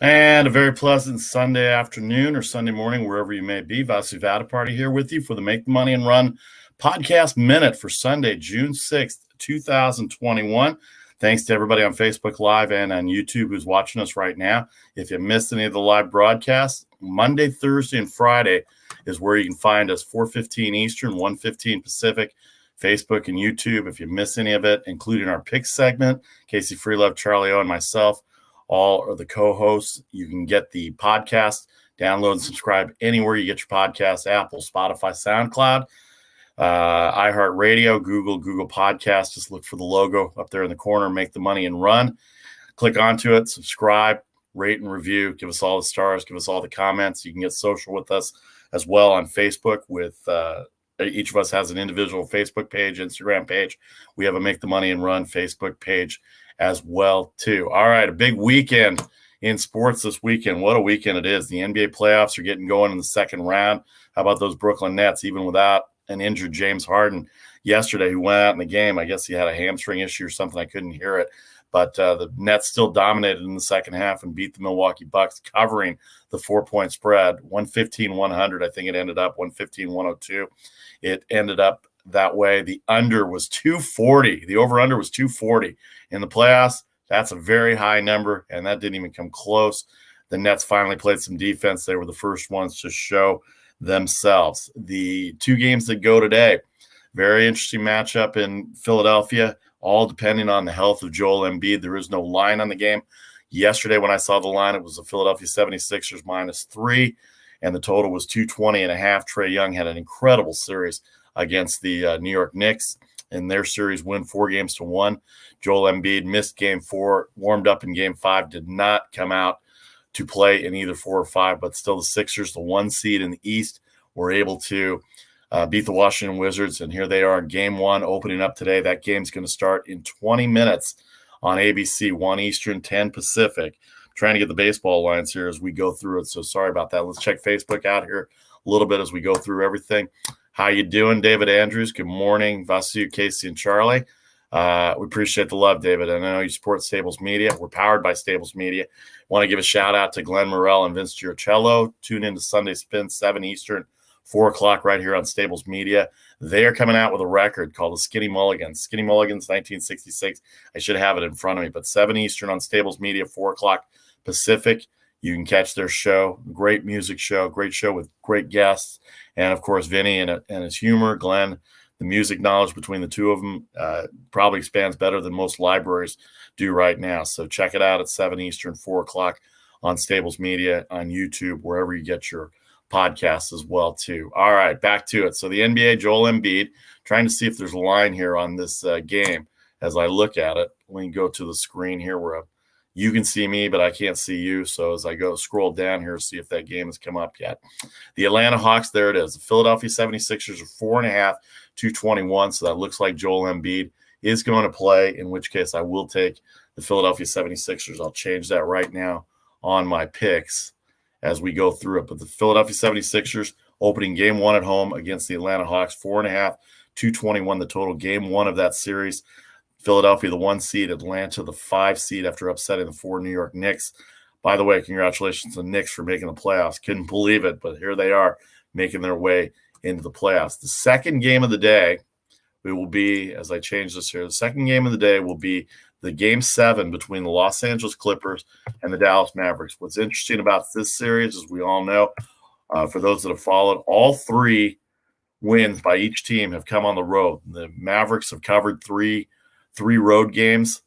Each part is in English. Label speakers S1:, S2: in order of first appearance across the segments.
S1: And a very pleasant Sunday afternoon or Sunday morning, wherever you may be. Vasu Vatapati here with you for the Make the Money and Run podcast minute for Sunday, June 6th, 2021. Thanks to everybody on Facebook Live and on YouTube who's watching us right now. If you missed any of the live broadcasts, Monday, Thursday, and Friday is where you can find us, 4:15 Eastern, 1:15 Pacific, Facebook and YouTube. If you miss any of it, including our picks segment, Casey Freelove, Charlie O, and myself, all are the co-hosts. You can get the podcast, download and subscribe anywhere you get your podcast: Apple, Spotify, SoundCloud, iHeartRadio, Google Podcast. Just look for the logo up there in the corner, Make the Money and Run. Click onto it, subscribe, rate and review. Give us all the stars, give us all the comments. You can get social with us as well on Facebook with each of us has an individual Facebook page, Instagram page. We have a Make the Money and Run Facebook page as well, too. All right, a big weekend in sports this weekend. What a weekend it is. The NBA playoffs are getting going in the second round. How about those Brooklyn Nets, even without an injured James Harden yesterday, who went out in the game? I guess he had a hamstring issue or something. I couldn't hear it. But the Nets still dominated in the second half and beat the Milwaukee Bucks, covering the 4-point spread, 115-100. I think it ended up 115-102. It ended up that way. The under was 240. The over-under was 240. In the playoffs, that's a very high number, and that didn't even come close. The Nets finally played some defense. They were the first ones to show themselves. The two games that go today, very interesting matchup in Philadelphia, all depending on the health of Joel Embid. There is no line on the game. Yesterday when I saw the line, it was the Philadelphia 76ers -3, and the total was 220.5. Trae Young had an incredible series against the New York Knicks in their series win 4-1. Joel Embid missed game 4, warmed up in game 5, did not come out to play in either 4 or 5, but still the Sixers, the 1 seed in the East, were able to beat the Washington Wizards, and here they are in game 1 opening up today. That game's going to start in 20 minutes on ABC, 1 Eastern, 10 Pacific. I'm trying to get the baseball lines here as we go through it, so sorry about that. Let's check Facebook out here a little bit as we go through everything. How you doing, David Andrews? Good morning, Vasu, Casey, and Charlie. We appreciate the love, David. I know you support Stables Media. We're powered by Stables Media. Want to give a shout-out to Glenn Morrell and Vince Giorcello. Tune in to Sunday Spin, 7 Eastern, 4 o'clock right here on Stables Media. They are coming out with a record called the Skinny Mulligans. Skinny Mulligans, 1966. I should have it in front of me, but 7 Eastern on Stables Media, 4 o'clock Pacific. You can catch their show. Great music show, great show with great guests. And, of course, Vinny and his humor, Glenn, the music knowledge between the two of them probably expands better than most libraries do right now. So check it out at 7 Eastern, 4 o'clock on Stables Media, on YouTube, wherever you get your podcasts as well, too. All right, back to it. So the NBA, Joel Embid, trying to see if there's a line here on this game as I look at it. Let me go to the screen here where you can see me, but I can't see you. So as I go scroll down here, see if that game has come up yet. The Atlanta Hawks, there it is. The Philadelphia 76ers are 4.5, 221. So that looks like Joel Embid is going to play, in which case I will take the Philadelphia 76ers. I'll change that right now on my picks as we go through it. But the Philadelphia 76ers opening game 1 at home against the Atlanta Hawks, 4.5, 221 the total. Game 1 of that series. Philadelphia, the 1 seed, Atlanta, the 5 seed after upsetting the 4 New York Knicks. By the way, congratulations to the Knicks for making the playoffs. Couldn't believe it, but here they are making their way into the playoffs. The second game of the day, it will be, as I change this here, the second game of the day will be the Game 7 between the Los Angeles Clippers and the Dallas Mavericks. What's interesting about this series, as we all know, for those that have followed, all 3 wins by each team have come on the road. The Mavericks have covered three road games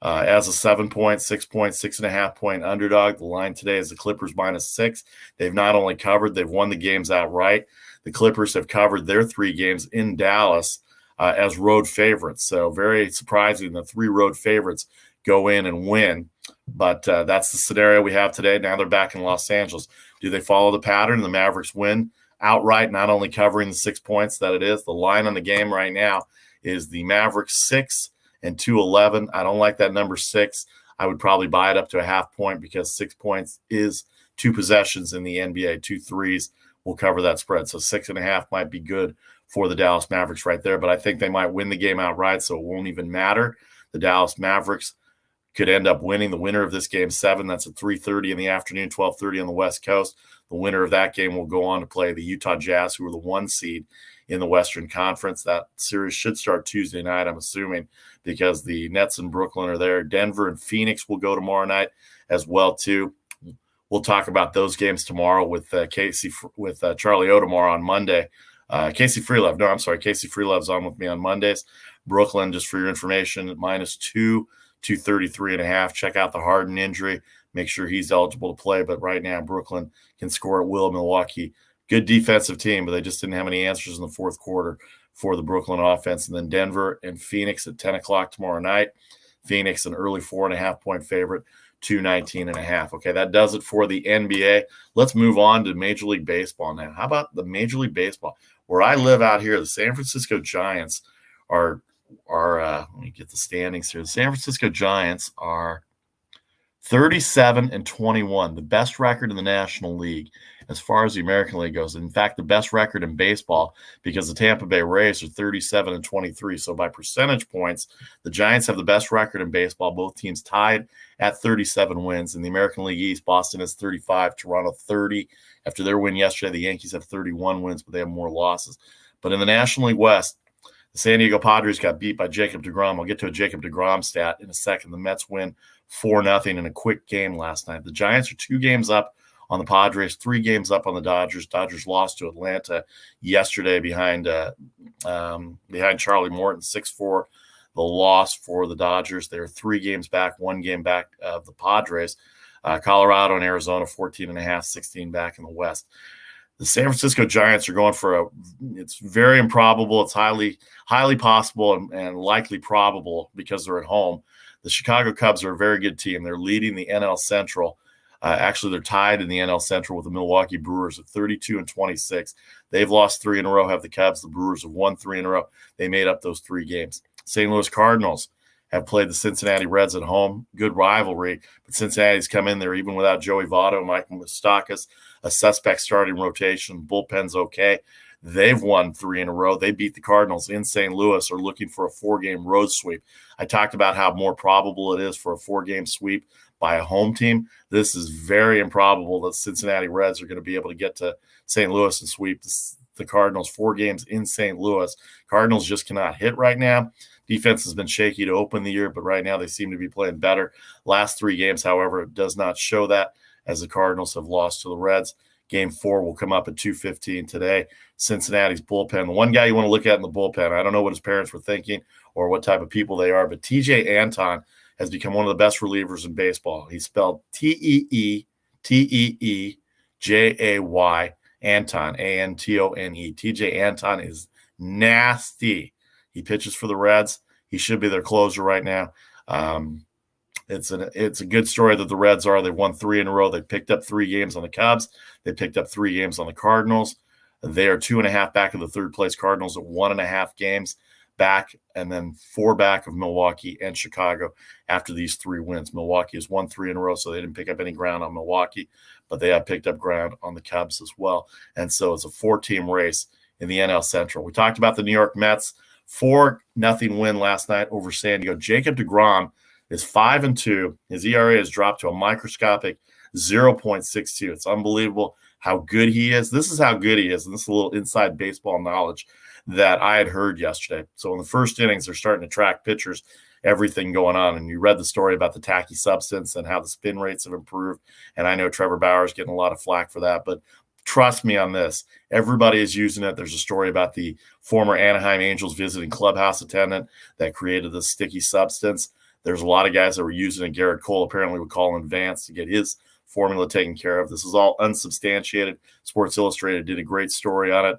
S1: as a 7-point, 6-point, 6.5-point underdog. The line today is the Clippers -6. They've not only covered, they've won the games outright. The Clippers have covered their 3 games in Dallas as road favorites. So very surprising the 3 road favorites go in and win. But that's the scenario we have today. Now they're back in Los Angeles. Do they follow the pattern? The Mavericks win outright, not only covering the 6 points that it is. The line on the game right now is the Mavericks 6 and 211. I don't like that number 6. I would probably buy it up to a half point because 6 points is 2 possessions in the NBA. 2 threes will cover that spread. So 6.5 might be good for the Dallas Mavericks right there, but I think they might win the game outright, so it won't even matter. The Dallas Mavericks could end up winning. The winner of this game 7, that's at 3:30 in the afternoon, 12:30 on the West Coast. The winner of that game will go on to play the Utah Jazz, who are the 1 seed in the Western Conference. That series should start Tuesday night, I'm assuming, because the Nets in Brooklyn are there. Denver and Phoenix will go tomorrow night as well, too. We'll talk about those games tomorrow with Charlie O tomorrow on Monday. Casey Freelove's on with me on Mondays. Brooklyn, just for your information, at -2, 233.5. Check out the Harden injury. Make sure he's eligible to play. But right now, Brooklyn can score at will. Milwaukee, good defensive team, but they just didn't have any answers in the fourth quarter for the Brooklyn offense. And then Denver and Phoenix at 10 o'clock tomorrow night. Phoenix, an early 4.5-point favorite, 219.5. Okay, that does it for the NBA. Let's move on to Major League Baseball now. How about the Major League Baseball? Where I live out here, the San Francisco Giants are let me get the standings here. The San Francisco Giants are 37-21, the best record in the National League as far as the American League goes. In fact, the best record in baseball, because the Tampa Bay Rays are 37-23. So by percentage points, the Giants have the best record in baseball. Both teams tied at 37 wins. In the American League East, Boston has 35, Toronto 30. After their win yesterday, the Yankees have 31 wins, but they have more losses. But in the National League West, the San Diego Padres got beat by Jacob deGrom. I'll get to a Jacob deGrom stat in a second. The Mets win 4-0 in a quick game last night. The Giants are 2 games up on the Padres, 3 games up on the Dodgers. Dodgers lost to Atlanta yesterday behind Charlie Morton, 6-4. The loss for the Dodgers. They're 3 games back, 1 game back of the Padres. Colorado and Arizona, 14.5, 16 back in the West. The San Francisco Giants are going it's very improbable. It's highly possible and likely probable because they're at home. The Chicago Cubs are a very good team. They're leading the NL Central. Actually, they're tied in the NL Central with the Milwaukee Brewers at 32-26. They've lost 3 in a row, have the Cubs. The Brewers have won 3 in a row. They made up those 3 games. St. Louis Cardinals have played the Cincinnati Reds at home. Good rivalry, but Cincinnati's come in there even without Joey Votto, Mike Moustakas, a suspect starting rotation. Bullpen's okay. They've won 3 in a row. They beat the Cardinals in St. Louis, are looking for a 4-game road sweep. I talked about how more probable it is for a 4-game sweep by a home team. This is very improbable that Cincinnati Reds are going to be able to get to St. Louis and sweep the Cardinals 4 games in St. Louis. Cardinals just cannot hit right now. Defense has been shaky to open the year, but right now they seem to be playing better. Last 3 games, however, it does not show that, as the Cardinals have lost to the Reds. Game 4 will come up at 2:15 today. Cincinnati's bullpen. The one guy you want to look at in the bullpen, I don't know what his parents were thinking or what type of people they are, but TJ Anton has become one of the best relievers in baseball. He's spelled Teeteejay, Anton, Antone. TJ Anton is nasty. He pitches for the Reds. He should be their closer right now. It's a good story that the Reds are. They've won 3 in a row. They picked up 3 games on the Cubs. They picked up 3 games on the Cardinals. They are 2.5 back of the third-place Cardinals at 1.5 games back, and then 4 back of Milwaukee and Chicago after these 3 wins. Milwaukee has won 3 in a row, so they didn't pick up any ground on Milwaukee, but they have picked up ground on the Cubs as well. And so it's a 4-team race in the NL Central. We talked about the New York Mets. 4-0 win last night over San Diego. Jacob deGrom is 5-2. His ERA has dropped to a microscopic 0.62. It's unbelievable how good he is. This is how good he is, and this is a little inside baseball knowledge that I had heard yesterday. So in the first innings, they're starting to track pitchers, everything going on, and you read the story about the tacky substance and how the spin rates have improved, and I know Trevor Bauer's getting a lot of flack for that, but trust me on this. Everybody is using it. There's a story about the former Anaheim Angels visiting clubhouse attendant that created this sticky substance. There's a lot of guys that were using it. Garrett Cole apparently would call in advance to get his formula taken care of. This is all unsubstantiated. Sports Illustrated did a great story on it.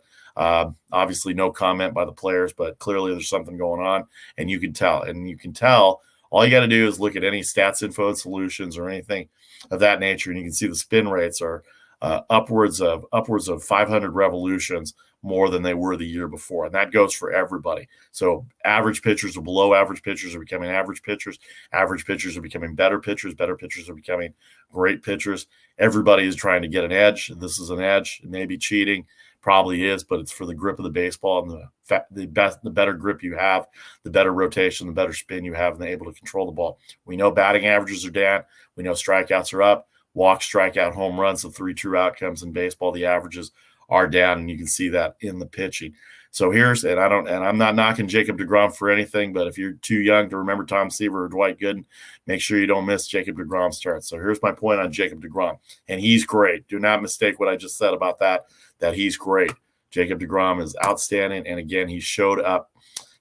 S1: Obviously, no comment by the players, but clearly there's something going on, and you can tell. And you can tell. All you got to do is look at any stats info solutions or anything of that nature, and you can see the spin rates are upwards of 500 revolutions more than they were the year before. And that goes for everybody. So average pitchers or below average pitchers are becoming average pitchers. Average pitchers are becoming better pitchers. Better pitchers are becoming great pitchers. Everybody is trying to get an edge. This is an edge. It may be cheating, probably is, but it's for the grip of the baseball and the better grip you have, the better rotation, the better spin you have, and able to control the ball. We know batting averages are down. We know strikeouts are up. Walk, strikeout, home runs, the 3 true outcomes in baseball, the averages are down, and you can see that in the pitching. So I'm not knocking Jacob deGrom for anything, but if you're too young to remember Tom Seaver or Dwight Gooden, make sure you don't miss Jacob deGrom's start. So here's my point on Jacob deGrom, and he's great. Do not mistake what I just said about that he's great. Jacob deGrom is outstanding, and again, he showed up.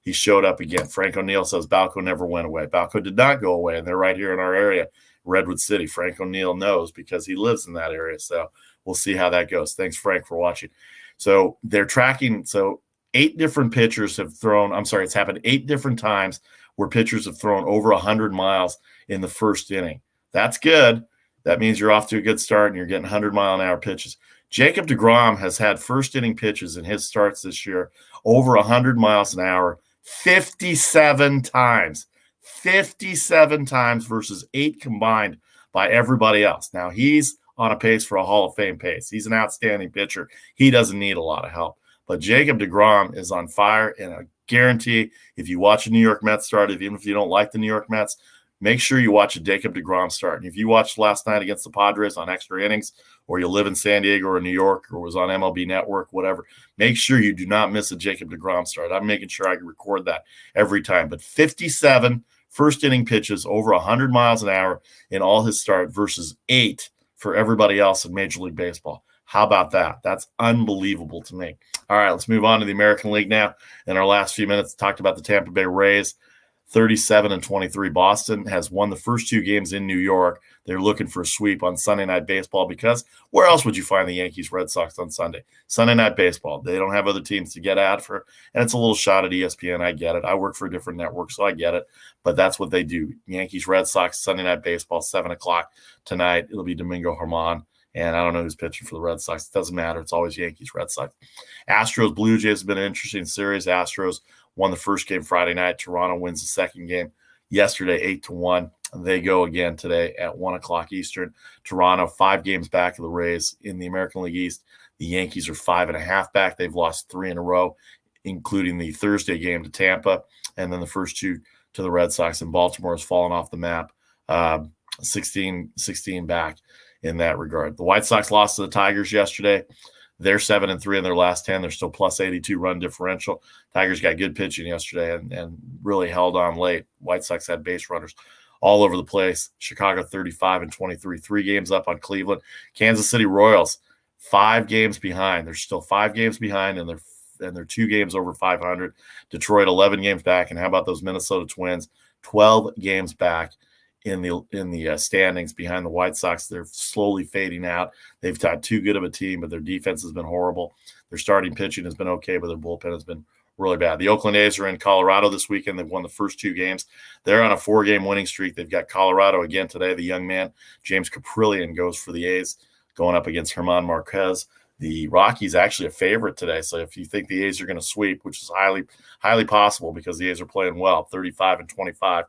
S1: He showed up again. Frank O'Neill says Balco never went away. Balco did not go away, and they're right here in our area, Redwood City. Frank O'Neill knows because he lives in that area, so we'll see how that goes. Thanks, Frank, for watching. So they're tracking. So 8 different pitchers have thrown. It's happened 8 different times where pitchers have thrown over 100 miles in the first inning. That's good. That means you're off to a good start and you're getting 100-mile-an-hour pitches. Jacob deGrom has had first-inning pitches in his starts this year over 100 miles an hour 57 times. 57 times versus 8 combined by everybody else. Now, he's on a pace for a Hall of Fame pace. He's an outstanding pitcher. He doesn't need a lot of help. But Jacob deGrom is on fire, and I guarantee if you watch a New York Mets start, even if you don't like the New York Mets, make sure you watch a Jacob deGrom start. And if you watched last night against the Padres on extra innings, or you live in San Diego or New York or was on MLB Network, whatever, make sure you do not miss a Jacob deGrom start. I'm making sure I can record that every time. But 57 first-inning pitches over 100 miles an hour in all his start versus 8 for everybody else in Major League Baseball. How about that? That's unbelievable to me. All right, let's move on to the American League now. In our last few minutes, talked about the Tampa Bay Rays. 37-23. Boston has won the first 2 games in New York. They're looking for a sweep on Sunday Night Baseball because where else would you find the Yankees Red Sox on Sunday? Sunday Night Baseball. They don't have other teams to get at for, and it's a little shot at ESPN. I get it. I work for a different network, so I get it. But that's what they do. Yankees Red Sox, Sunday Night Baseball, 7 o'clock tonight. It'll be Domingo Germán. And I don't know who's pitching for the Red Sox. It doesn't matter. It's always Yankees, Red Sox. Astros, Blue Jays have been an interesting series. Astros won the first game Friday night. Toronto wins the second game yesterday, 8-1. They go again today at 1 o'clock Eastern. Toronto, 5 games back of the Rays in the American League East. The Yankees are 5.5 back. They've lost 3 in a row, including the Thursday game to Tampa, and then the first 2 to the Red Sox. And Baltimore has fallen off the map, 16 back in that regard. The White Sox lost to the Tigers yesterday. They're 7-3 in their last 10. They're still plus 82 run differential. Tigers got good pitching yesterday and really held on late. White Sox had base runners all over the place. Chicago 35-23, 3 games up on Cleveland. Kansas City Royals 5 games behind. They're still 5 games behind, and they're 2 games over 500. Detroit 11 games back, and how about those Minnesota Twins 12 games back in the standings behind the White Sox. They're slowly fading out. They've got too good of a team, but their defense has been horrible. Their starting pitching has been okay, but their bullpen has been really bad. The Oakland A's are in Colorado this weekend. They've won the first 2 games. They're on a 4-game winning streak. They've got Colorado again today. The young man, James Caprillion, goes for the A's, going up against Germán Marquez. The Rockies actually a favorite today. So if you think the A's are going to sweep, which is highly, highly possible because the A's are playing well, 35-25,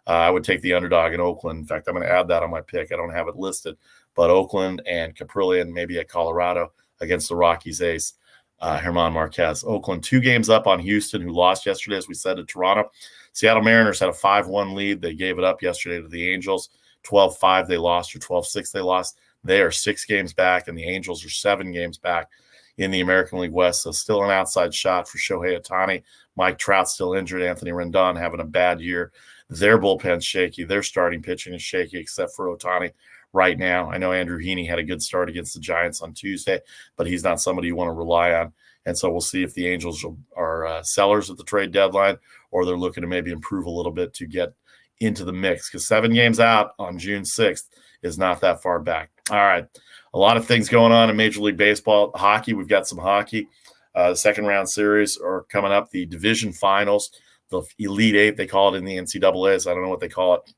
S1: I would take the underdog in Oakland. In fact, I'm going to add that on my pick. I don't have it listed, but Oakland and Caprillion maybe at Colorado against the Rockies ace, Germán Marquez. Oakland 2 games up on Houston, who lost yesterday, as we said, to Toronto. Seattle Mariners had a 5-1 lead. They gave it up yesterday to the Angels. 12-5 they lost, or 12-6 they lost. They are 6 games back, and the Angels are 7 games back in the American League West. So still an outside shot for Shohei Ohtani. Mike Trout still injured. Anthony Rendon having a bad year. Their bullpen's shaky. Their starting pitching is shaky, except for Ohtani right now. I know Andrew Heaney had a good start against the Giants on Tuesday, but he's not somebody you want to rely on. And so we'll see if the Angels are sellers at the trade deadline, or they're looking to maybe improve a little bit to get into the mix, because 7 games out on June 6th is not that far back. All right. A lot of things going on in Major League Baseball. Hockey, we've got some hockey. The second round series are coming up. The division finals, the Elite Eight, they call it in the NCAAs. I don't know what they call it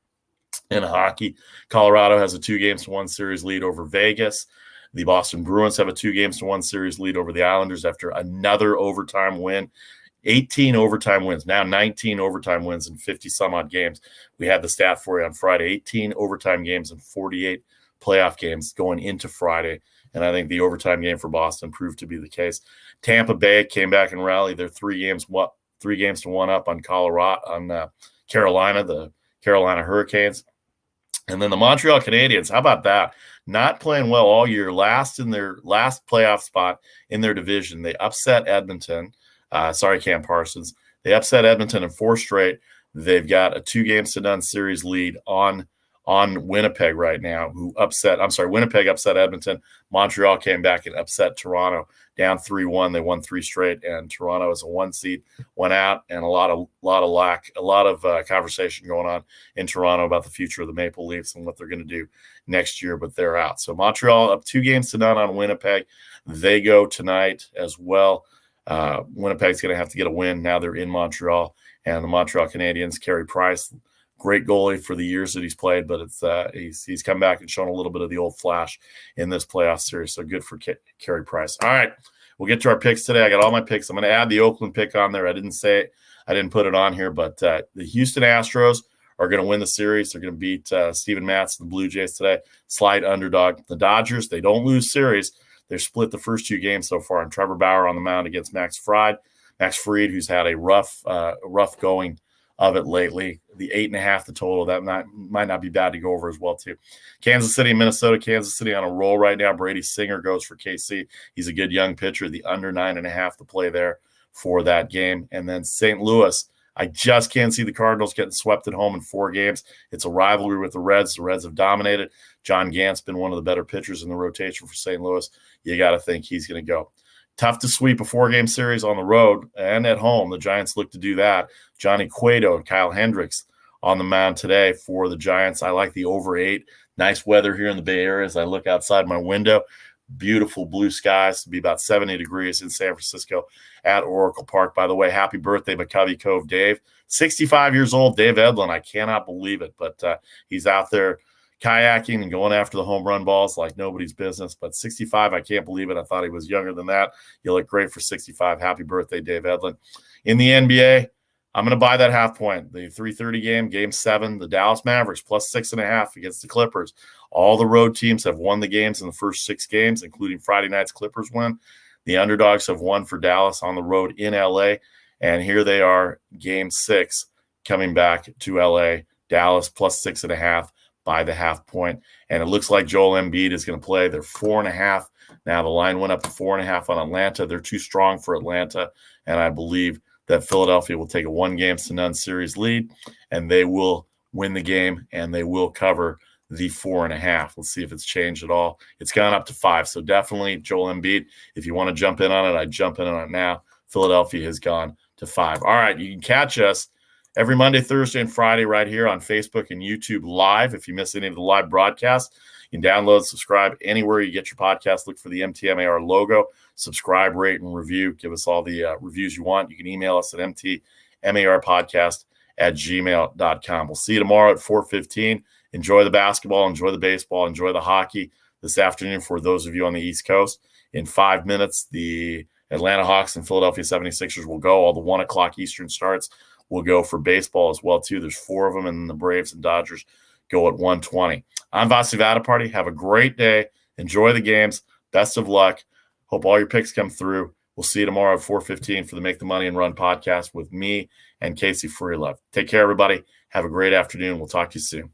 S1: in hockey. Colorado has a 2-1 series lead over Vegas. The Boston Bruins have a 2-1 series lead over the Islanders after another overtime win. 18 overtime wins, now 19 overtime wins in 50-some-odd games. We had the stat for you on Friday. 18 overtime games and 48 playoff games going into Friday. And I think the overtime game for Boston proved to be the case. Tampa Bay came back and rallied. They're 3 games to 1 up on Carolina, the Carolina Hurricanes. And then the Montreal Canadiens, how about that? Not playing well all year, last in their last playoff spot in their division. They upset Edmonton. Cam Parsons. They upset Edmonton in 4 straight. They've got a 2-games-to-none series lead on Winnipeg right now, Winnipeg upset Edmonton. Montreal came back and upset Toronto, down 3-1. They won 3 straight, and Toronto is a 1 seed, went out, and a lot of conversation going on in Toronto about the future of the Maple Leafs and what they're going to do next year, but they're out. So Montreal up 2-games-to-none on Winnipeg. They go tonight as well. Winnipeg's going to have to get a win. Now they're in Montreal, and the Montreal Canadiens, Carey Price, great goalie for the years that he's played, but he's come back and shown a little bit of the old flash in this playoff series. So good for Carey Price. All right, we'll get to our picks today. I got all my picks. I'm going to add the Oakland pick on there. I didn't put it on here, but the Houston Astros are going to win the series. They're going to beat Steven Matz and the Blue Jays today. Slight underdog. The Dodgers, they don't lose series. They're split the first 2 games so far, and Trevor Bauer on the mound against Max Fried, who's had a rough going of it lately. The 8.5, the total, that might not be bad to go over as well too. Kansas City and Minnesota. Kansas City on a roll right now. Brady Singer goes for KC. He's a good young pitcher. The under 9.5 to play there for that game. And then St. Louis. I just can't see the Cardinals getting swept at home in 4 games. It's a rivalry with the Reds. The Reds have dominated. John Gant's been one of the better pitchers in the rotation for St. Louis. You got to think he's going to go. Tough to sweep a 4-game series on the road and at home. The Giants look to do that. Johnny Cueto and Kyle Hendricks on the mound today for the Giants. I like the over 8. Nice weather here in the Bay Area as I look outside my window. Beautiful blue skies. To be about 70 degrees in San Francisco at Oracle Park. By the way, happy birthday, McCovey Cove Dave. 65 years old, Dave Edlin. I cannot believe it, but he's out there kayaking and going after the home run balls like nobody's business. But 65, I can't believe it. I thought he was younger than that. You look great for 65. Happy birthday, Dave Edlin. In the NBA, I'm going to buy that half point. The 3:30 game, Game 7, the Dallas Mavericks plus 6.5 against the Clippers. All the road teams have won the games in the first 6 games, including Friday night's Clippers win. The underdogs have won for Dallas on the road in LA. And here they are, Game 6, coming back to LA. Dallas plus 6.5 by the half point. And it looks like Joel Embid is going to play. They're 4.5. Now the line went up to 4.5 on Atlanta. They're too strong for Atlanta. And I believe that Philadelphia will take a 1-games-to-none series lead, and they will win the game, and they will cover the 4.5. Let's see if it's changed at all. It's gone up to 5. So definitely Joel Embid. If you want to jump in on it, I'd jump in on it now. Philadelphia has gone to 5. All right, you can catch us every Monday, Thursday, and Friday right here on Facebook and YouTube live. If you miss any of the live broadcasts, you can download, subscribe anywhere you get your podcast. Look for the MTMAR logo. Subscribe, rate, and review. Give us all the reviews you want. You can email us at mtmarpodcast@gmail.com. We'll see you tomorrow at 4:15. Enjoy the basketball, enjoy the baseball, enjoy the hockey this afternoon for those of you on the East Coast. In 5 minutes, the Atlanta Hawks and Philadelphia 76ers will go. All the 1 o'clock Eastern starts will go for baseball as well, too. There's 4 of them, and the Braves and Dodgers go at 1:20. I'm Vasi Vadaparty. Have a great day. Enjoy the games. Best of luck. Hope all your picks come through. We'll see you tomorrow at 4:15 for the Make the Money and Run podcast with me and Casey Freelove. Take care, everybody. Have a great afternoon. We'll talk to you soon.